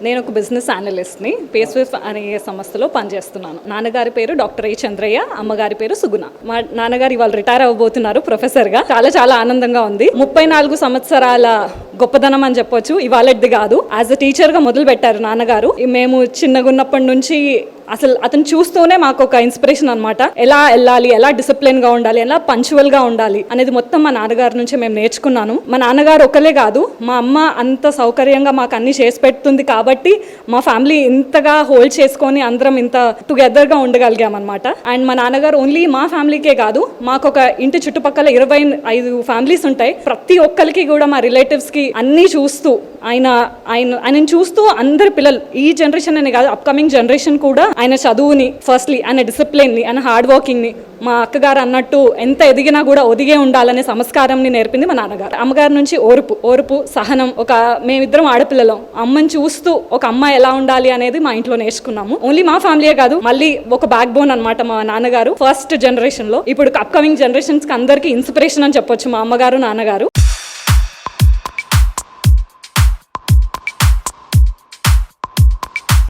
నేను ఒక బిజినెస్ అనలిస్ట్ని పేస్విఫ్ అనే సంస్థలో పనిచేస్తున్నాను. నాన్నగారి పేరు డాక్టర్ ఏ చంద్రయ్య, అమ్మగారి పేరు సుగుణ. మా నాన్నగారు ఇవాళ రిటైర్ అవ్వబోతున్నారు ప్రొఫెసర్గా. చాలా ఆనందంగా ఉంది. 34 సంవత్సరాల గొప్పదనం అని చెప్పొచ్చు, ఇవాళది కాదు. యాజ్ అ టీచర్గా మొదలు పెట్టారు నాన్నగారు. మేము చిన్నగున్నప్పటి నుంచి అసలు అతను చూస్తూనే మాకు ఒక ఇన్స్పిరేషన్ అనమాట. ఎలా వెళ్ళాలి, ఎలా డిసిప్లిన్ గా ఉండాలి, ఎలా పంచువల్ గా ఉండాలి అనేది మొత్తం మా నాన్నగారి నుంచి మేము నేర్చుకున్నాను. మా నాన్నగారు ఒకలే కాదు, మా అమ్మ అంత సౌకర్యంగా మాకు అన్ని చేసి పెడుతుంది కాబట్టి మా ఫ్యామిలీ ఇంతగా హోల్డ్ చేసుకొని అందరం ఇంత టుగెదర్ గా ఉండగలిగాం అనమాట. అండ్ మా నాన్నగారు ఓన్లీ మా ఫ్యామిలీకే కాదు, మాకు ఒక ఇంటి చుట్టుపక్కల 25 ఫ్యామిలీస్ ఉంటాయి. ప్రతి ఒక్కరికి కూడా మా రిలేటివ్స్ కి అన్ని చూస్తూ ఆయన చూస్తూ అందరి పిల్లలు, ఈ జనరేషన్ అనే కాదు అప్కమింగ్ జనరేషన్ కూడా ఆయన చదువుని, ఫస్ట్లీ ఆయన డిసిప్లిన్ని, ఆయన హార్డ్ వర్కింగ్ని, మా అక్కగారు అన్నట్టు ఎంత ఎదిగినా కూడా ఒదిగే ఉండాలనే సంస్కారంని నేర్పింది మా నాన్నగారు. అమ్మగారి నుంచి ఓర్పు, సహనం. మేమిద్దరం ఆడపిల్లలం, అమ్మని చూస్తూ ఒక అమ్మ ఎలా ఉండాలి అనేది మా ఇంట్లో నేర్చుకున్నాము. ఓన్లీ మా ఫ్యామిలీయే కాదు, మళ్ళీ ఒక బ్యాక్ బోన్ అనమాట మా నాన్నగారు. ఫస్ట్ జనరేషన్ లో ఇప్పుడు అప్కమింగ్ జనరేషన్స్ కి అందరికి ఇన్స్పిరేషన్ అని చెప్పొచ్చు మా అమ్మగారు, నాన్నగారు.